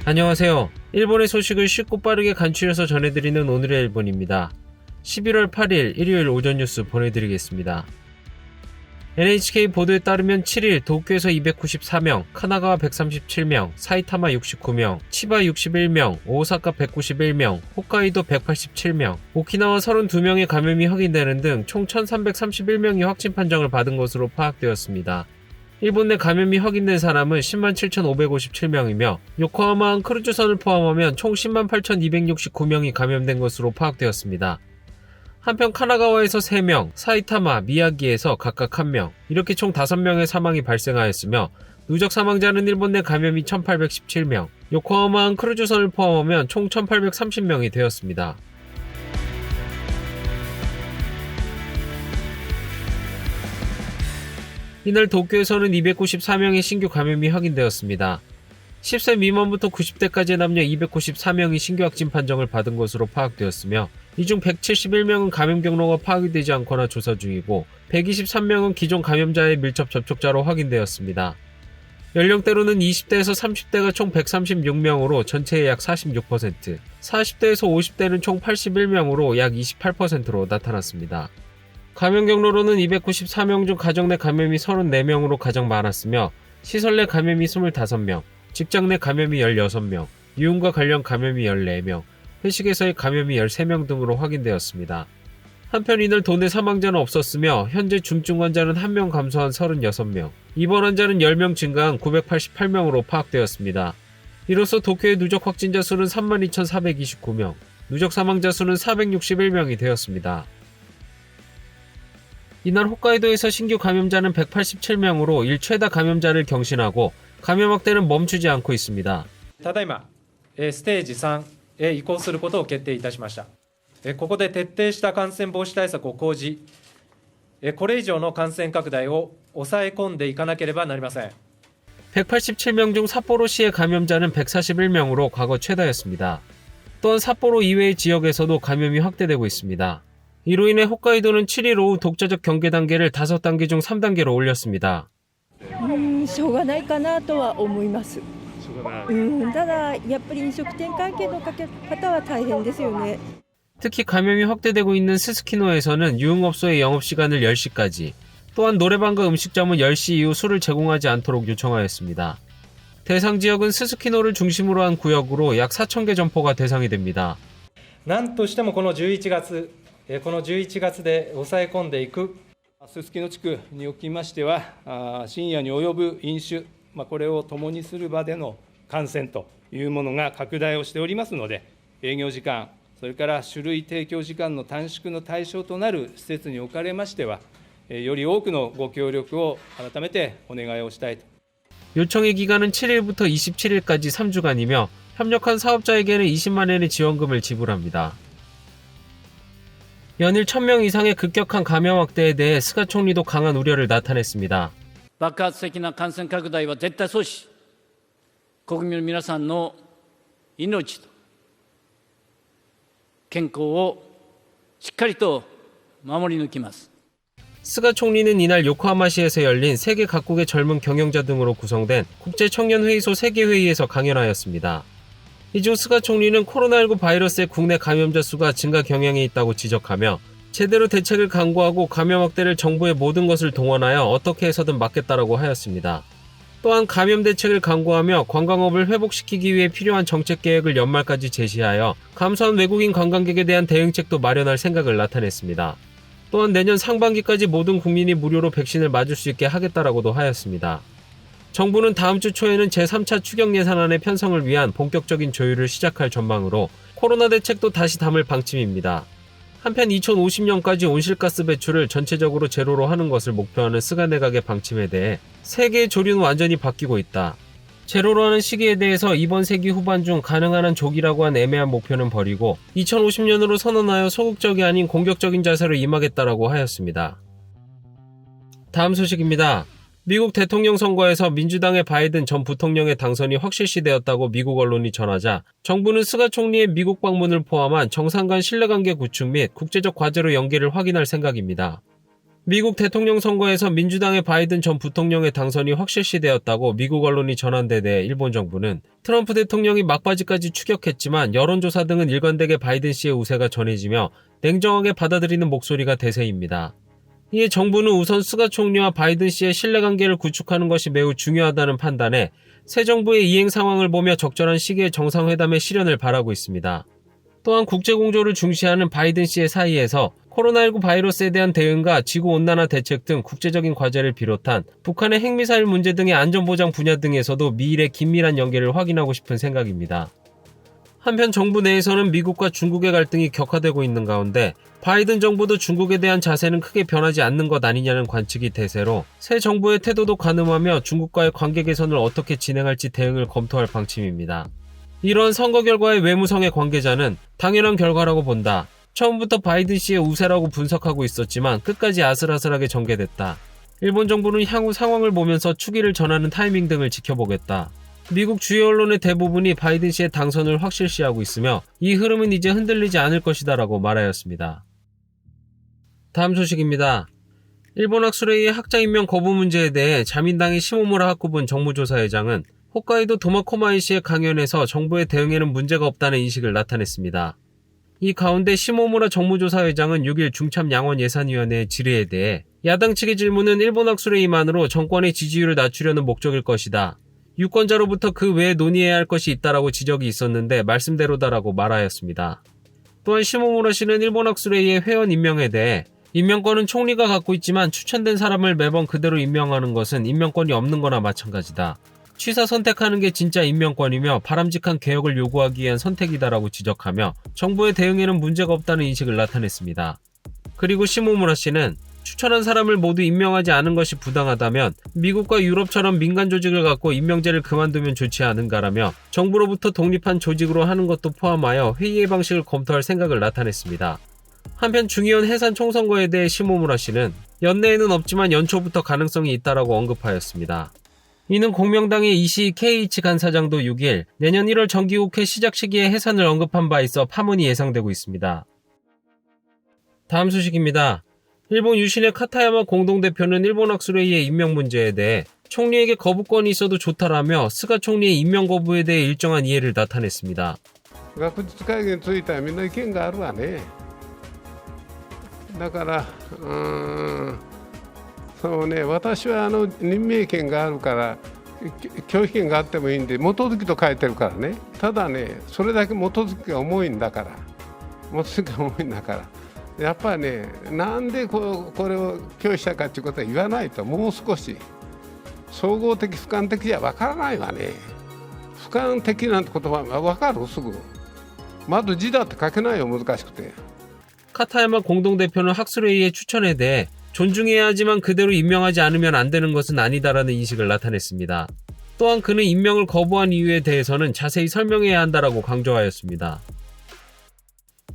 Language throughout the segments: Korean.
안녕하세요. 일본의 소식을 쉽고 빠르게 간추려서 전해드리는 오늘의 일본입니다. 11월 8일 일요일 오전 뉴스 보내드리겠습니다. NHK 보도에 따르면 7일 도쿄에서 294명, 카나가와 137명, 사이타마 69명, 치바 61명, 오사카 191명, 홋카이도 187명, 오키나와 32명의 감염이 확인되는 등 총 1331명이 확진 판정을 받은 것으로 파악되었습니다. 일본 내 감염이 확인된 사람은 107,557명이며 요코하마항 크루즈선을 포함하면 총 108,269명이 감염된 것으로 파악되었습니다. 한편 카나가와에서 3명, 사이타마, 미야기에서 각각 1명, 이렇게 총 5명의 사망이 발생하였으며 누적 사망자는 일본 내 감염이 1,817명, 요코하마항 크루즈선을 포함하면 총 1,830명이 되었습니다. 이날 도쿄에서는 294명의 신규 감염이 확인되었습니다. 10세 미만부터 90대까지의 남녀 294명이 신규 확진 판정을 받은 것으로 파악되었으며 이 중 171명은 감염 경로가 파악이 되지 않거나 조사 중이고 123명은 기존 감염자의 밀접 접촉자로 확인되었습니다. 연령대로는 20대에서 30대가 총 136명으로 전체의 약 46%, 40대에서 50대는 총 81명으로 약 28%로 나타났습니다. 감염 경로로는 294명 중 가정 내 감염이 34명으로 가장 많았으며 시설 내 감염이 25명, 직장 내 감염이 16명, 유흥과 관련 감염이 14명, 회식에서의 감염이 13명 등으로 확인되었습니다. 한편 이날 도내 사망자는 없었으며 현재 중증 환자는 1명 감소한 36명, 입원 환자는 10명 증가한 988명으로 파악되었습니다. 이로써 도쿄의 누적 확진자 수는 32,429명, 누적 사망자 수는 461명이 되었습니다. 이날 홋카이도에서 신규 감염자는 187명으로 일 최다 감염자를 경신하고 감염 확대는 멈추지 않고 있습니다. ただいまステージ3へ移行することを決定いたしました。ここで徹底した感染防止対策を講じ、これ以上の感染拡大を抑え込んでいかなければなりません。 187명 중 삿포로시의 감염자는 141명으로 과거 최다였습니다. 또한 삿포로 이외의 지역에서도 감염이 확대되고 있습니다. 이로 인해 홋카이도는 7일 오후 독자적 경계 단계를 5단계 중 3단계로 올렸습니다. しょうがないかなとは思います。ただやっぱり飲食店関係の方は大変ですよね。 특히 감염이 확대되고 있는 스스키노에서는 유흥업소의 영업시간을 10시까지, 또한 노래방과 음식점은 10시 이후 술을 제공하지 않도록 요청하였습니다. 대상 지역은 스스키노를 중심으로 한 구역으로 약 4,000개 점포가 대상이 됩니다. なんとしてもこの11月で抑え込んでいく。すすきの地区におきましては、深夜に及ぶ飲酒、これを共にする場での感染というものが拡大をしておりますので、営業時間、それから酒類提供時間の短縮の対象となる施設におかれましては、より多くのご協力を改めてお願いをしたいと。 요청의 기간은 7일부터 27일까지 3주간이며 협력한 사업자에게는 20만 엔의 지원금을 지불합니다. 연일 1,000명 이상의 급격한 감염 확대에 대해 스가 총리도 강한 우려를 나타냈습니다. 爆発的な感染拡大は絶対阻止、国民の皆さんの命と健康をしっかりと守り抜きます。 스가 총리는 이날 요코하마시에서 열린 세계 각국의 젊은 경영자 등으로 구성된 국제청년회의소 세계회의에서 강연하였습니다. 이 중 스가 총리는 코로나19 바이러스의 국내 감염자 수가 증가 경향이 있다고 지적하며 제대로 대책을 강구하고 감염 확대를 정부의 모든 것을 동원하여 어떻게 해서든 막겠다라고 하였습니다. 또한 감염 대책을 강구하며 관광업을 회복시키기 위해 필요한 정책 계획을 연말까지 제시하여 감소한 외국인 관광객에 대한 대응책도 마련할 생각을 나타냈습니다. 또한 내년 상반기까지 모든 국민이 무료로 백신을 맞을 수 있게 하겠다라고도 하였습니다. 정부는 다음 주 초에는 제3차 추경 예산안의 편성을 위한 본격적인 조율을 시작할 전망으로 코로나 대책도 다시 담을 방침입니다. 한편 2050년까지 온실가스 배출을 전체적으로 제로로 하는 것을 목표하는 스가 내각의 방침에 대해 세계의 조류는 완전히 바뀌고 있다. 제로로 하는 시기에 대해서 이번 세기 후반 중 가능한 한 조기라고 한 애매한 목표는 버리고 2050년으로 선언하여 소극적이 아닌 공격적인 자세로 임하겠다라고 하였습니다. 다음 소식입니다. 미국 대통령 선거에서 민주당의 바이든 전 부통령의 당선이 확실시되었다고 미국 언론이 전하자 정부는 스가 총리의 미국 방문을 포함한 정상 간 신뢰관계 구축 및 국제적 과제로 연계를 확인할 생각입니다. 미국 대통령 선거에서 민주당의 바이든 전 부통령의 당선이 확실시되었다고 미국 언론이 전한 데 대해 일본 정부는 트럼프 대통령이 막바지까지 추격했지만 여론조사 등은 일관되게 바이든 씨의 우세가 전해지며 냉정하게 받아들이는 목소리가 대세입니다. 이에 정부는 우선 스가 총리와 바이든 씨의 신뢰관계를 구축하는 것이 매우 중요하다는 판단에 새 정부의 이행 상황을 보며 적절한 시기에 정상회담의 실현을 바라고 있습니다. 또한 국제공조를 중시하는 바이든 씨의 사이에서 코로나19 바이러스에 대한 대응과 지구온난화 대책 등 국제적인 과제를 비롯한 북한의 핵미사일 문제 등의 안전보장 분야 등에서도 미일의 긴밀한 연계를 확인하고 싶은 생각입니다. 한편 정부 내에서는 미국과 중국의 갈등이 격화되고 있는 가운데 바이든 정부도 중국에 대한 자세는 크게 변하지 않는 것 아니냐는 관측이 대세로 새 정부의 태도도 가늠하며 중국과의 관계 개선을 어떻게 진행할지 대응을 검토할 방침입니다. 이런 선거 결과의 외무성의 관계자는 당연한 결과라고 본다. 처음부터 바이든 씨의 우세라고 분석하고 있었지만 끝까지 아슬아슬하게 전개됐다. 일본 정부는 향후 상황을 보면서 추기를 전하는 타이밍 등을 지켜보겠다. 미국 주요 언론의 대부분이 바이든 씨의 당선을 확실시하고 있으며 이 흐름은 이제 흔들리지 않을 것이다 라고 말하였습니다. 다음 소식입니다. 일본 학술회의의 학자 임명 거부 문제에 대해 자민당의 시모무라 하쿠분 정무조사회장은 홋카이도 도마코마이시의 강연에서 정부의 대응에는 문제가 없다는 인식을 나타냈습니다. 이 가운데 시모무라 정무조사회장은 6일 중참양원예산위원회의 질의에 대해 야당 측의 질문은 일본 학술회의만으로 정권의 지지율을 낮추려는 목적일 것이다. 유권자로부터 그 외에 논의해야 할 것이 있다라고 지적이 있었는데 말씀대로다라고 말하였습니다. 또한 시모무라 씨는 일본 학술회의의 회원 임명에 대해 임명권은 총리가 갖고 있지만 추천된 사람을 매번 그대로 임명하는 것은 임명권이 없는 거나 마찬가지다. 취사 선택하는 게 진짜 임명권이며 바람직한 개혁을 요구하기 위한 선택이다라고 지적하며 정부의 대응에는 문제가 없다는 인식을 나타냈습니다. 그리고 시모무라 씨는 추천한 사람을 모두 임명하지 않은 것이 부당하다면 미국과 유럽처럼 민간 조직을 갖고 임명제를 그만두면 좋지 않은가라며 정부로부터 독립한 조직으로 하는 것도 포함하여 회의의 방식을 검토할 생각을 나타냈습니다. 한편 중의원 해산 총선거에 대해 시모무라 씨는 연내에는 없지만 연초부터 가능성이 있다라고 언급하였습니다. 이는 공명당의 이시이 KH 간사장도 6일 내년 1월 정기국회 시작 시기에 해산을 언급한 바 있어 파문이 예상되고 있습니다. 다음 소식입니다. 일본 유신의 카타야마 공동대표는 일본 학술회의의 임명 문제에 대해 총리에게 거부권이 있어도 좋다라며 스가 총리의 임명 거부에 대해 일정한 이해를 나타냈습니다. 学術会議についてはみんな意見があるわね。だからそうね、私は任命権があるから拒否権があってもいいんで基づきと書いてるからね。ただね、それだけ基づきが重いんだからやっぱりね、なんでこれを拒否したかということは言わないと、もう少し総合的俯瞰的じゃ分からないわね。俯瞰的なんて言葉分かる？すぐまず字だって書けないよ、難しくて。 카타야마 공동대표는 학술회의의 추천에 대해 존중해야 하지만 그대로 임명하지 않으면 안 되는 것은 아니다라는 인식을 나타냈습니다. 또한 그는 임명을 거부한 이유에 대해서는 자세히 설명해야 한다라고 강조하였습니다.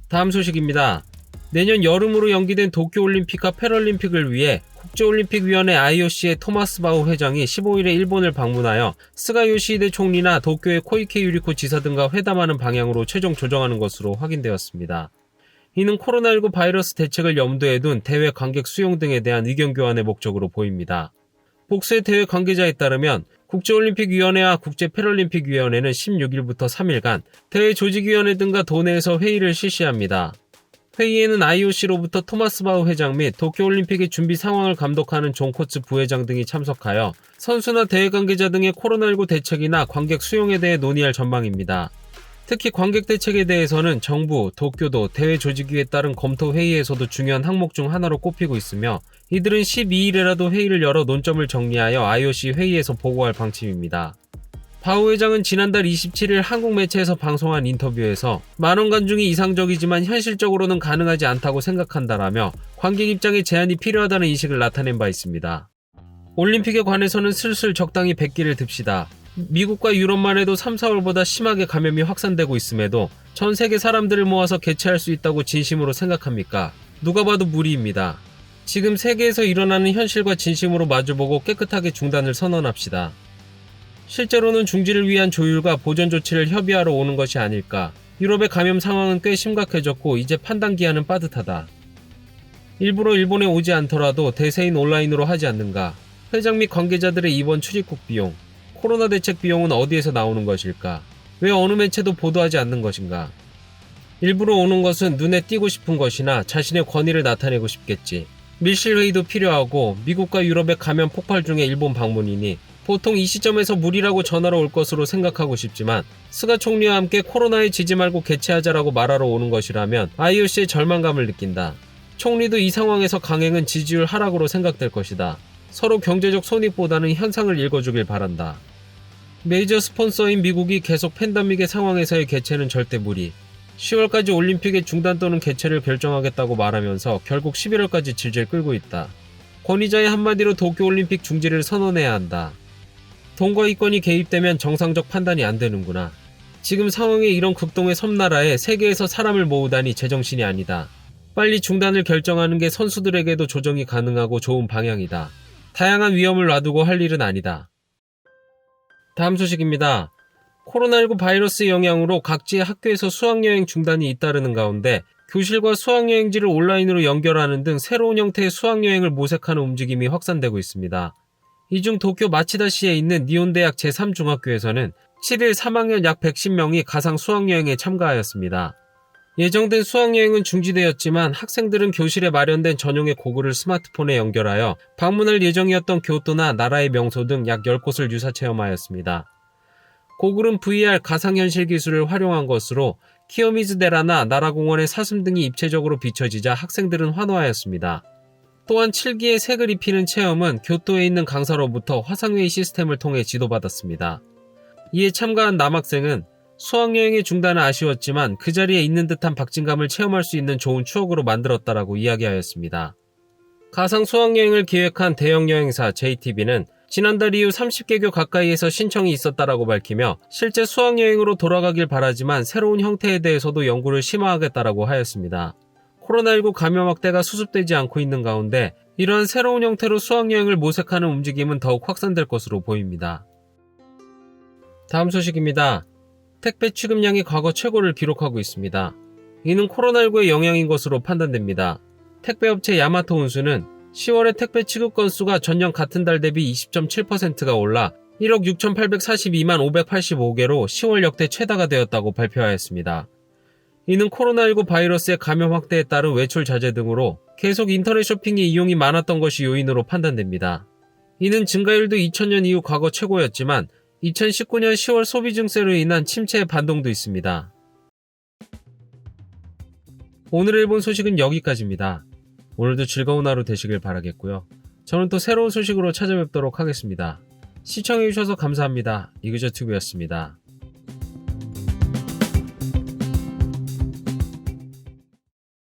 다음 소식입니다. 내년 여름으로 연기된 도쿄올림픽과 패럴림픽을 위해 국제올림픽위원회 IOC의 토마스 바우 회장이 15일에 일본을 방문하여 스가 요시히데 총리나 도쿄의 코이케 유리코 지사 등과 회담하는 방향으로 최종 조정하는 것으로 확인되었습니다. 이는 코로나19 바이러스 대책을 염두에 둔 대회 관객 수용 등에 대한 의견 교환의 목적으로 보입니다. 복수의 대회 관계자에 따르면 국제올림픽위원회와 국제패럴림픽위원회는 16일부터 3일간 대회 조직위원회 등과 도내에서 회의를 실시합니다. 회의에는 IOC로부터 토마스 바우 회장 및 도쿄올림픽의 준비 상황을 감독하는 존 코츠 부회장 등이 참석하여 선수나 대회 관계자 등의 코로나19 대책이나 관객 수용에 대해 논의할 전망입니다. 특히 관객 대책에 대해서는 정부, 도쿄도, 대회 조직위에 따른 검토 회의에서도 중요한 항목 중 하나로 꼽히고 있으며 이들은 12일에라도 회의를 열어 논점을 정리하여 IOC 회의에서 보고할 방침입니다. 바우 회장은 지난달 27일 한국 매체에서 방송한 인터뷰에서 만원 간중이 이상적이지만 현실적으로는 가능하지 않다고 생각한다라며 관객 입장에 제한이 필요하다는 인식을 나타낸 바 있습니다. 올림픽에 관해서는 슬슬 적당히 백기를 듭시다. 미국과 유럽만 해도 3, 4월보다 심하게 감염이 확산되고 있음에도 전 세계 사람들을 모아서 개최할 수 있다고 진심으로 생각합니까? 누가 봐도 무리입니다. 지금 세계에서 일어나는 현실과 진심으로 마주보고 깨끗하게 중단을 선언합시다. 실제로는 중지를 위한 조율과 보전 조치를 협의하러 오는 것이 아닐까. 유럽의 감염 상황은 꽤 심각해졌고 이제 판단 기한은 빠듯하다. 일부러 일본에 오지 않더라도 대세인 온라인으로 하지 않는가? 회장 및 관계자들의 이번 출입국 비용, 코로나 대책 비용은 어디에서 나오는 것일까? 왜 어느 매체도 보도하지 않는 것인가? 일부러 오는 것은 눈에 띄고 싶은 것이나 자신의 권위를 나타내고 싶겠지. 밀실회의도 필요하고 미국과 유럽의 감염 폭발 중에 일본 방문이니 보통 이 시점에서 무리라고 전화로 올 것으로 생각하고 싶지만 스가 총리와 함께 코로나에 지지 말고 개최하자라고 말하러 오는 것이라면 IOC의 절망감을 느낀다. 총리도 이 상황에서 강행은 지지율 하락으로 생각될 것이다. 서로 경제적 손익보다는 현상을 읽어주길 바란다. 메이저 스폰서인 미국이 계속 팬데믹의 상황에서의 개최는 절대 무리. 10월까지 올림픽의 중단 또는 개최를 결정하겠다고 말하면서 결국 11월까지 질질 끌고 있다. 권위자의 한마디로 도쿄올림픽 중지를 선언해야 한다. 돈과 이권이 개입되면 정상적 판단이 안 되는구나. 지금 상황에 이런 극동의 섬나라에 세계에서 사람을 모으다니 제정신이 아니다. 빨리 중단을 결정하는 게 선수들에게도 조정이 가능하고 좋은 방향이다. 다양한 위험을 놔두고 할 일은 아니다. 다음 소식입니다. 코로나19 바이러스 영향으로 각지의 학교에서 수학여행 중단이 잇따르는 가운데 교실과 수학여행지를 온라인으로 연결하는 등 새로운 형태의 수학여행을 모색하는 움직임이 확산되고 있습니다. 이 중 도쿄 마치다시에 있는 니혼대학 제3중학교에서는 7일 3학년 약 110명이 가상 수학여행에 참가하였습니다. 예정된 수학여행은 중지되었지만 학생들은 교실에 마련된 전용의 고글을 스마트폰에 연결하여 방문할 예정이었던 교토나 나라의 명소 등 약 10곳을 유사 체험하였습니다. 고글은 VR 가상현실 기술을 활용한 것으로 키요미즈데라나 나라공원의 사슴 등이 입체적으로 비춰지자 학생들은 환호하였습니다. 또한 7기의 색을 입히는 체험은 교토에 있는 강사로부터 화상회의 시스템을 통해 지도받았습니다. 이에 참가한 남학생은 수학여행의 중단은 아쉬웠지만 그 자리에 있는 듯한 박진감을 체험할 수 있는 좋은 추억으로 만들었다라고 이야기하였습니다. 가상 수학여행을 기획한 대형 여행사 JTB는 지난달 이후 30개교 가까이에서 신청이 있었다라고 밝히며 실제 수학여행으로 돌아가길 바라지만 새로운 형태에 대해서도 연구를 심화하겠다라고 하였습니다. 코로나19 감염 확대가 수습되지 않고 있는 가운데 이러한 새로운 형태로 수학여행을 모색하는 움직임은 더욱 확산될 것으로 보입니다. 다음 소식입니다. 택배 취급량이 과거 최고를 기록하고 있습니다. 이는 코로나19의 영향인 것으로 판단됩니다. 택배업체 야마토 운수는 10월의 택배 취급 건수가 전년 같은 달 대비 20.7%가 올라 1억 6,842만 585개로 10월 역대 최다가 되었다고 발표하였습니다. 이는 코로나19 바이러스의 감염 확대에 따른 외출 자제 등으로 계속 인터넷 쇼핑의 이용이 많았던 것이 요인으로 판단됩니다. 이는 증가율도 2000년 이후 과거 최고였지만 2019년 10월 소비 증세로 인한 침체의 반동도 있습니다. 오늘의 본 소식은 여기까지입니다. 오늘도 즐거운 하루 되시길 바라겠고요. 저는 또 새로운 소식으로 찾아뵙도록 하겠습니다. 시청해주셔서 감사합니다. 이그저튜브였습니다.